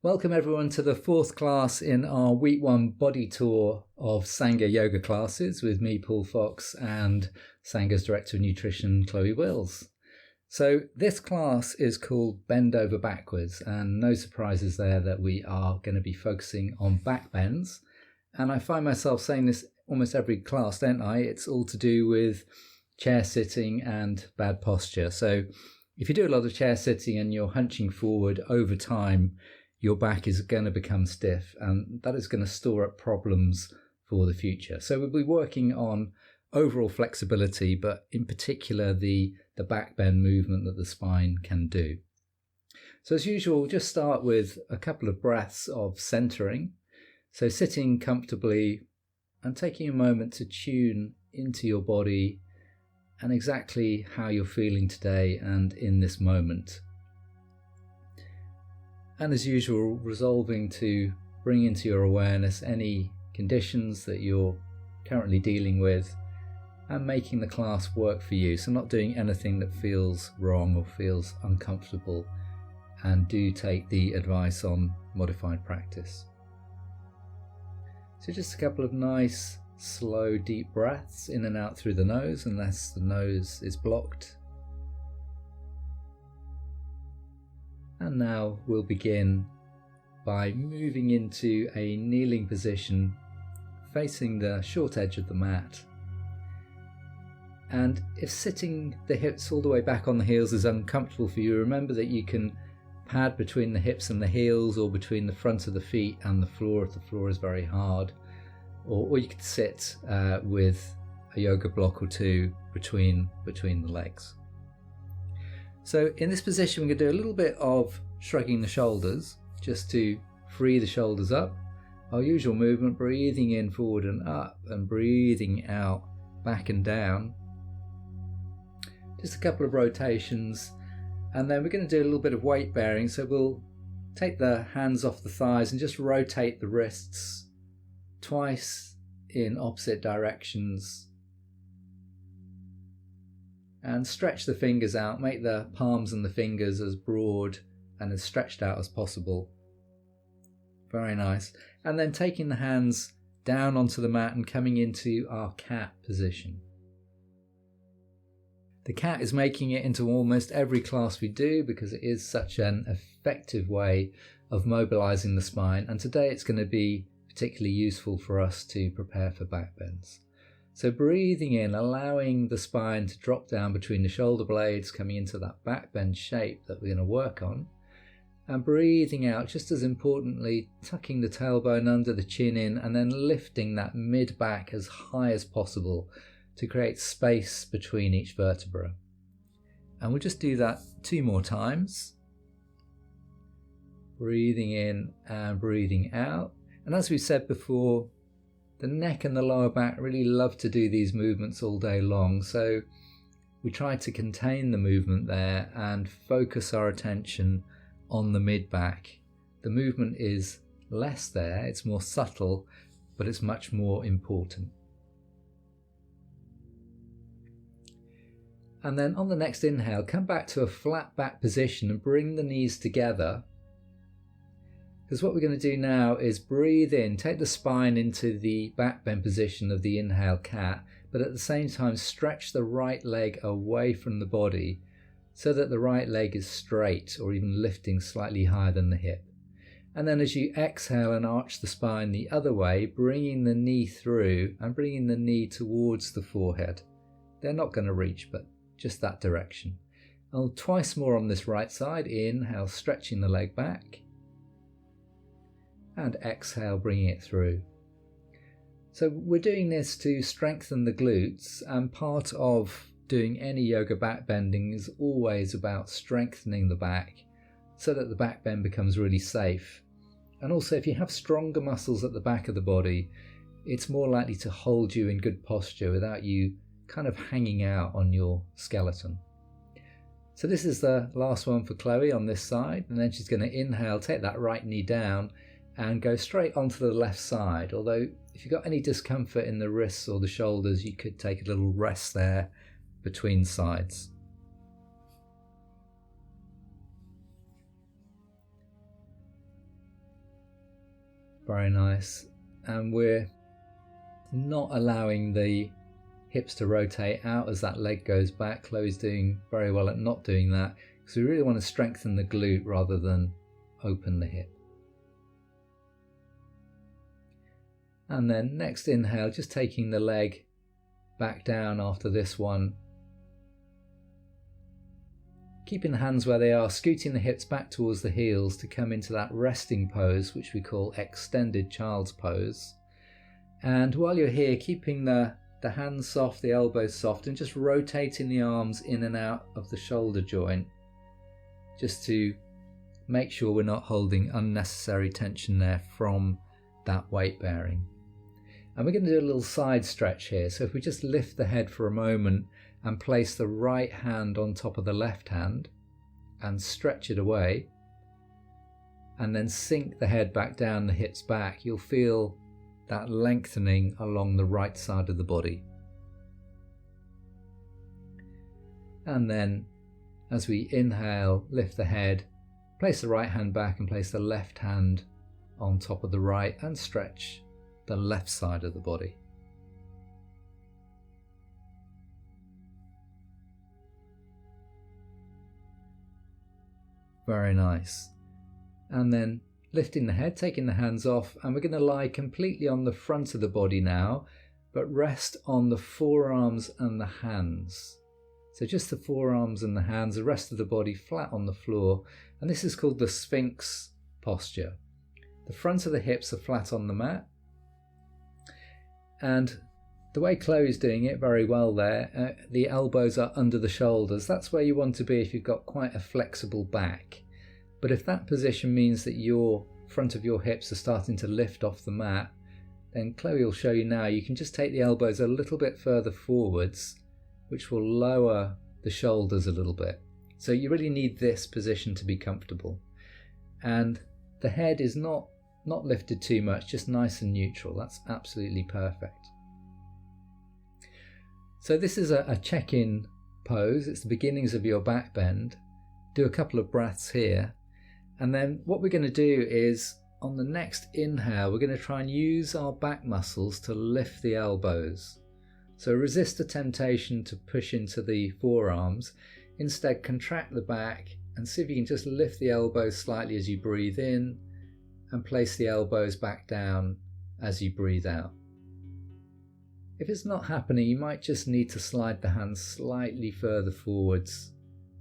Welcome everyone to the fourth class in our week one body tour of Sangha Yoga classes with me, Paul Fox, and Sangha's Director of Nutrition, Chloe Wills. So this class is called Bend Over Backwards, and no surprises there that we are going to be focusing on back bends. And I find myself saying this almost every class, don't I? It's all to do with chair sitting and bad posture. So if you do a lot of chair sitting and you're hunching forward over time, your back is going to become stiff, and that is going to store up problems for the future. So we'll be working on overall flexibility, but in particular the back bend movement that the spine can do. So as usual, we'll just start with a couple of breaths of centering. So sitting comfortably and taking a moment to tune into your body and exactly how you're feeling today and in this moment. And as usual, resolving to bring into your awareness any conditions that you're currently dealing with and making the class work for you. So not doing anything that feels wrong or feels uncomfortable, and do take the advice on modified practice. So just a couple of nice, slow, deep breaths in and out through the nose, unless the nose is blocked. And now we'll begin by moving into a kneeling position facing the short edge of the mat. And if sitting the hips all the way back on the heels is uncomfortable for you, remember that you can pad between the hips and the heels, or between the front of the feet and the floor if the floor is very hard, or you could sit with a yoga block or two between the legs. So in this position, we're going to do a little bit of shrugging the shoulders just to free the shoulders up. Our usual movement, breathing in forward and up and breathing out back and down. Just a couple of rotations, and then we're going to do a little bit of weight bearing. So we'll take the hands off the thighs and just rotate the wrists twice in opposite directions. And stretch the fingers out, make the palms and the fingers as broad and as stretched out as possible. Very nice. And then taking the hands down onto the mat and coming into our cat position. The cat is making it into almost every class we do because it is such an effective way of mobilizing the spine. And today it's going to be particularly useful for us to prepare for back bends. So breathing in, allowing the spine to drop down between the shoulder blades, coming into that back bend shape that we're going to work on. And breathing out, just as importantly, tucking the tailbone under the chin in, and then lifting that mid back as high as possible to create space between each vertebra. And we'll just do that 2 more times. Breathing in and breathing out. And as we said before, the neck and the lower back really love to do these movements all day long, so we try to contain the movement there and focus our attention on the mid back. The movement is less there, it's more subtle, but it's much more important. And then on the next inhale, come back to a flat back position and bring the knees together. Because what we're going to do now is breathe in, take the spine into the back bend position of the inhale cat, but at the same time stretch the right leg away from the body so that the right leg is straight or even lifting slightly higher than the hip. And then as you exhale and arch the spine the other way, bringing the knee through and bringing the knee towards the forehead. They're not going to reach, but just that direction. And twice more on this right side. Inhale, stretching the leg back. And exhale, bringing it through. So we're doing this to strengthen the glutes, and part of doing any yoga back bending is always about strengthening the back so that the back bend becomes really safe. And also, if you have stronger muscles at the back of the body, it's more likely to hold you in good posture without you kind of hanging out on your skeleton. So this is the last one for Chloe on this side, and then she's going to inhale, take that right knee down and go straight onto the left side. Although if you've got any discomfort in the wrists or the shoulders, you could take a little rest there between sides. Very nice. And we're not allowing the hips to rotate out as that leg goes back. Chloe's doing very well at not doing that, because we really want to strengthen the glute rather than open the hip. And then next inhale, just taking the leg back down after this one. Keeping the hands where they are, scooting the hips back towards the heels to come into that resting pose, which we call extended child's pose. And while you're here, keeping the hands soft, the elbows soft, and just rotating the arms in and out of the shoulder joint, just to make sure we're not holding unnecessary tension there from that weight bearing. And we're going to do a little side stretch here. So if we just lift the head for a moment and place the right hand on top of the left hand and stretch it away, and then sink the head back down, the hips back, you'll feel that lengthening along the right side of the body. And then as we inhale, lift the head, place the right hand back and place the left hand on top of the right and stretch the left side of the body. Very nice. And then lifting the head, taking the hands off, and we're going to lie completely on the front of the body now, but rest on the forearms and the hands. So just the forearms and the hands, the rest of the body flat on the floor. And this is called the Sphinx Posture. The front of the hips are flat on the mat. And the way Chloe's doing it very well there, the elbows are under the shoulders. That's where you want to be if you've got quite a flexible back. But if that position means that your front of your hips are starting to lift off the mat, then Chloe will show you now, you can just take the elbows a little bit further forwards, which will lower the shoulders a little bit. So you really need this position to be comfortable. And the head is not lifted too much, just nice and neutral. That's absolutely perfect. So this is a check-in pose. It's the beginnings of your back bend. Do a couple of breaths here. And then what we're going to do is, on the next inhale, we're going to try and use our back muscles to lift the elbows. So resist the temptation to push into the forearms. Instead, contract the back and see if you can just lift the elbows slightly as you breathe in and place the elbows back down as you breathe out. If it's not happening, you might just need to slide the hands slightly further forwards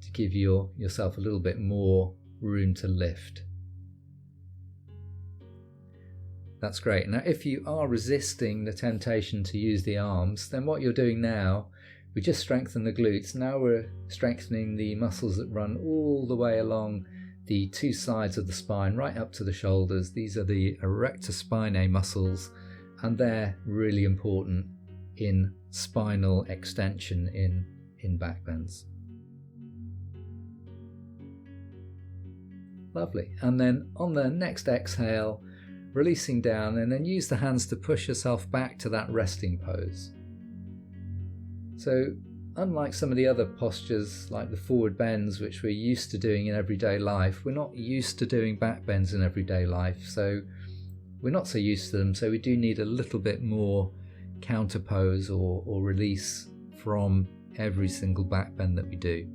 to give yourself a little bit more room to lift. That's great. Now, if you are resisting the temptation to use the arms, then what you're doing now, we just strengthen the glutes. Now we're strengthening the muscles that run all the way along the two sides of the spine, right up to the shoulders. These are the erector spinae muscles, and they're really important in spinal extension in back bends. Lovely. And then on the next exhale, releasing down, and then use the hands to push yourself back to that resting pose. So unlike some of the other postures like the forward bends, which we're used to doing in everyday life, we're not used to doing back bends in everyday life. So we're not so used to them. So we do need a little bit more counter pose or release from every single back bend that we do.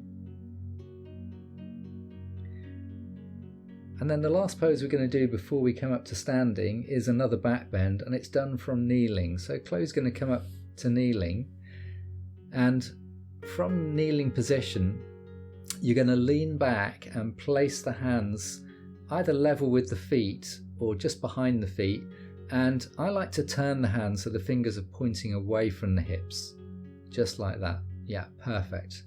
And then the last pose we're going to do before we come up to standing is another back bend, and it's done from kneeling. So Chloe's going to come up to kneeling, and from kneeling position you're going to lean back and place the hands either level with the feet or just behind the feet, and I like to turn the hands so the fingers are pointing away from the hips, just like that. Yeah, perfect.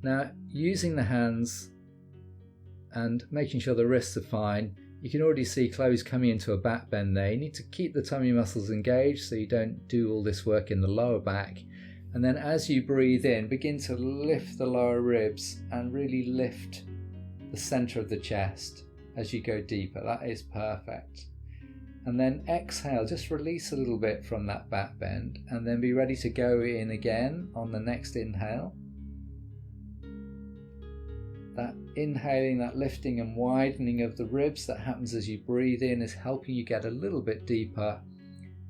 Now, using the hands and making sure the wrists are fine, you can already see Chloe's coming into a back bend there. You need to keep the tummy muscles engaged so you don't do all this work in the lower back. And then as you breathe in, begin to lift the lower ribs and really lift the center of the chest as you go deeper. That is perfect. And then exhale, just release a little bit from that back bend, and then be ready to go in again on the next inhale. That inhaling, that lifting and widening of the ribs that happens as you breathe in is helping you get a little bit deeper.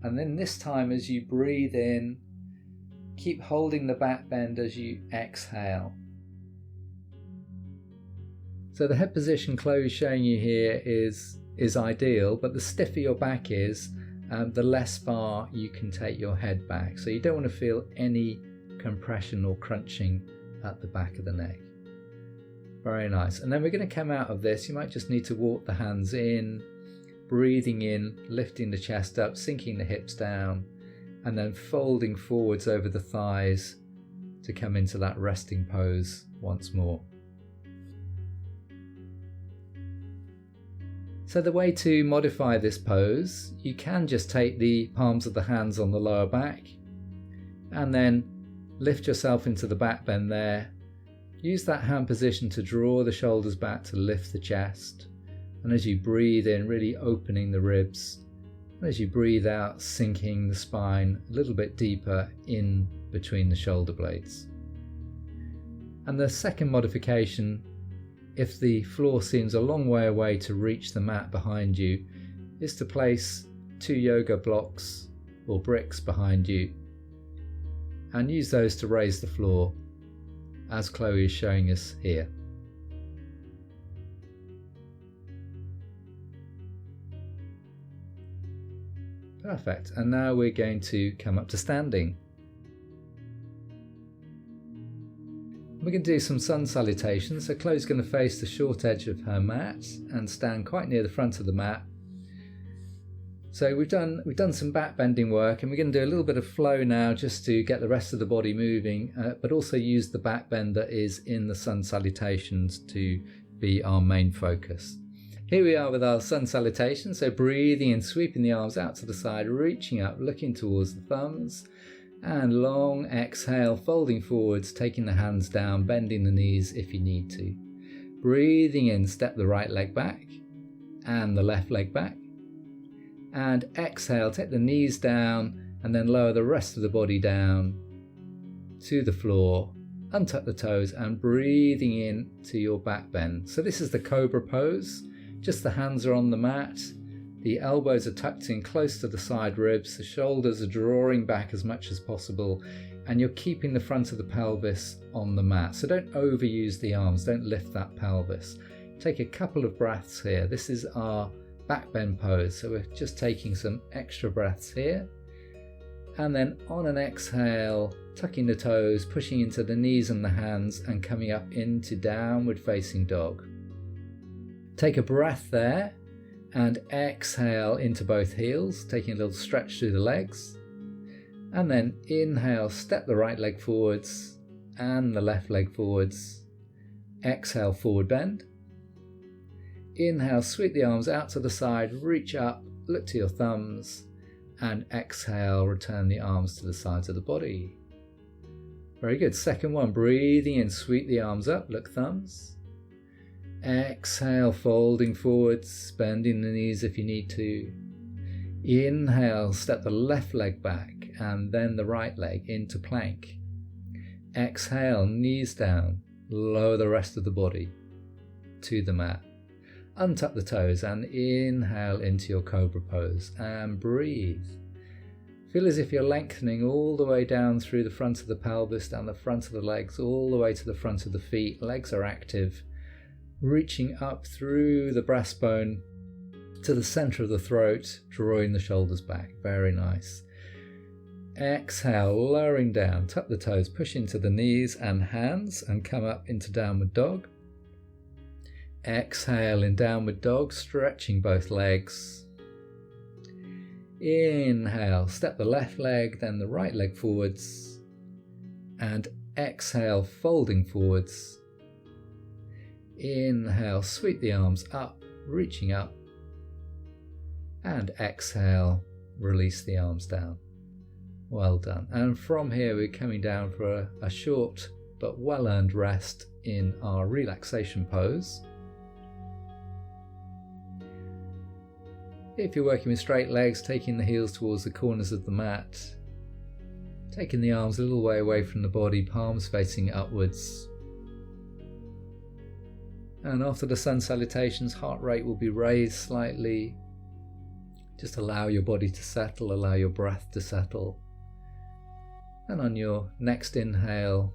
And then this time as you breathe in, keep holding the back bend as you exhale. So the head position Chloe's showing you here is ideal, but the stiffer your back is, the less far you can take your head back. So you don't want to feel any compression or crunching at the back of the neck. Very nice. And then we're going to come out of this. You might just need to walk the hands in, breathing in, lifting the chest up, sinking the hips down, and then folding forwards over the thighs to come into that resting pose once more. So the way to modify this pose, you can just take the palms of the hands on the lower back and then lift yourself into the back bend there. Use that hand position to draw the shoulders back to lift the chest. And as you breathe in, really opening the ribs. And as you breathe out, sinking the spine a little bit deeper in between the shoulder blades. And the second modification, if the floor seems a long way away to reach the mat behind you, is to place 2 yoga blocks or bricks behind you and use those to raise the floor, as Chloe is showing us here. Perfect, and now we're going to come up to standing. We're going to do some sun salutations. So Chloe's going to face the short edge of her mat and stand quite near the front of the mat. So we've done some back bending work, and we're going to do a little bit of flow now just to get the rest of the body moving, but also use the back bend that is in the sun salutations to be our main focus. Here we are with our sun salutation. So breathing in, sweeping the arms out to the side, reaching up, looking towards the thumbs, and long exhale, folding forwards, taking the hands down, bending the knees if you need to. Breathing in, step the right leg back and the left leg back. And exhale, take the knees down and then lower the rest of the body down to the floor. Untuck the toes and breathing in to your back bend. So this is the Cobra Pose. Just the hands are on the mat. The elbows are tucked in close to the side ribs. The shoulders are drawing back as much as possible. And you're keeping the front of the pelvis on the mat. So don't overuse the arms. Don't lift that pelvis. Take a couple of breaths here. This is our back bend pose. So we're just taking some extra breaths here. And then on an exhale, tucking the toes, pushing into the knees and the hands and coming up into downward facing dog. Take a breath there and exhale into both heels, taking a little stretch through the legs. And then inhale, step the right leg forwards and the left leg forwards. Exhale, forward bend. Inhale, sweep the arms out to the side, reach up, look to your thumbs. And exhale, return the arms to the sides of the body. Very good. Second one, breathing in, sweep the arms up, look thumbs. Exhale, folding forwards, bending the knees if you need to. Inhale, step the left leg back and then the right leg into plank. Exhale, knees down, lower the rest of the body to the mat. Untuck the toes and inhale into your Cobra Pose and breathe. Feel as if you're lengthening all the way down through the front of the pelvis, down the front of the legs, all the way to the front of the feet. Legs are active. Reaching up through the breastbone to the center of the throat, drawing the shoulders back. Very nice. Exhale, lowering down, tuck the toes, push into the knees and hands and come up into downward dog. Exhale in downward dog, stretching both legs. Inhale, step the left leg, then the right leg forwards. And exhale, folding forwards. Inhale, sweep the arms up, reaching up. And exhale, release the arms down. Well done. And from here we're coming down for a short but well-earned rest in our relaxation pose. If you're working with straight legs, taking the heels towards the corners of the mat, taking the arms a little way away from the body, palms facing upwards. And after the Sun Salutations, heart rate will be raised slightly. Just allow your body to settle, allow your breath to settle. And on your next inhale,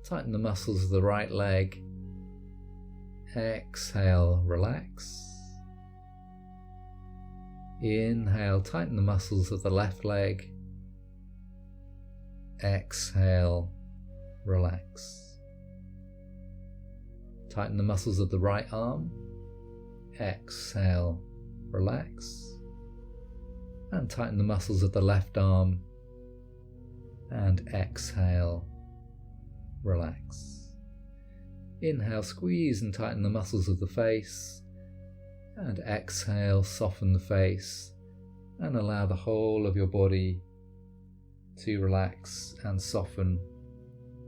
tighten the muscles of the right leg. Exhale, relax. Inhale, tighten the muscles of the left leg. Exhale, relax. Tighten the muscles of the right arm. Exhale, relax. And tighten the muscles of the left arm. And exhale, relax. Inhale, squeeze and tighten the muscles of the face. And exhale, soften the face. And allow the whole of your body to relax and soften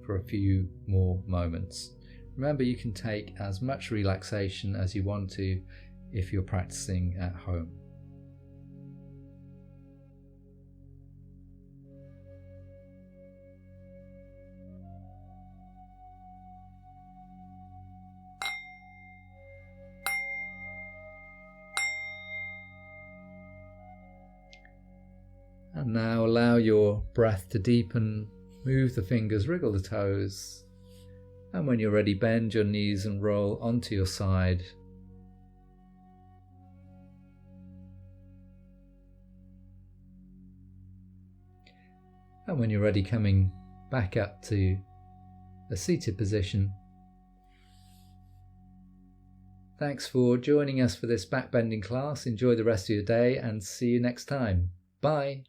for a few more moments. Remember, you can take as much relaxation as you want to if you're practicing at home. And now allow your breath to deepen, move the fingers, wriggle the toes, and when you're ready, bend your knees and roll onto your side. And when you're ready, coming back up to a seated position. Thanks for joining us for this backbending class. Enjoy the rest of your day and see you next time. Bye.